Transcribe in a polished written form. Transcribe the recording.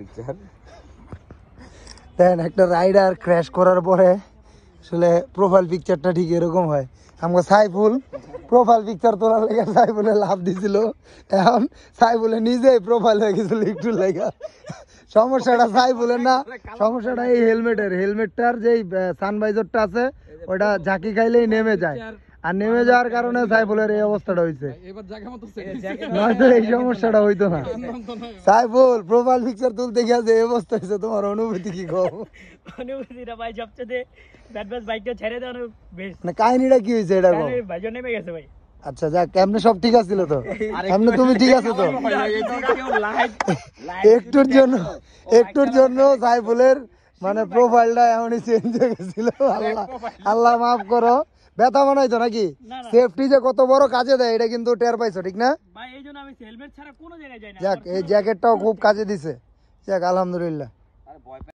Picture দেন একটা rider crash করার পরে আসলে প্রোফাইল পিকচারটা ঠিক এরকম হয়। আমরা সাইফুল প্রোফাইল পিকচার তোলার লেগে সাইফুলে লাভ দিছিল, এখন সাইফুলে নিজেই প্রোফাইল হয়ে গেছিল একটু লেগা। সমস্যাটা সাইফুলের না, সমস্যাটা এই হেলমেটটার যেই সানভাইজারটা আছে ওটা ঝাঁকি খাইলেই নেমে যায়, আর নেমে যাওয়ার কারণে সাইফুলের এই অবস্থাটা হয়েছে, নয়তো এই সমস্যাটা হইতো না। সাইফুল প্রোফাইল পিকচার তুলতে গিয়ে যে অবস্থা হয়েছে, তোমার অনুভূতি কি কও? অনুভূতিটা ভাই সবচেয়ে ব্যাড বাস বাইকটা ছেড়ে দেওয়ানো বেস্ট। মানে কাহিনীটা কি হয়েছে এটা কও? ভাইজন নেমে গেছে ভাই। আচ্ছা যাক, এমনি সব ঠিক আছিল তো? এমনি তুমি ঠিক আছো তো? একটুর জন্য সাইফুলের মানে প্রোফাইলটা এমনই চেঞ্জ হয়ে গেছিল। আল্লাহ আল্লাহ মাফ করো। ব্যথা বানাইতো নাকি? সেফটি যে কত বড় কাজে দেয় এটা কিন্তু টের পাইছো, ঠিক না? ভাই এইজন্য আমি হেলমেট ছাড়া কোনো জায়গায় যাই না। যাক, এই জ্যাকেটটাও খুব কাজে দিছে। যাক আলহামদুলিল্লাহ।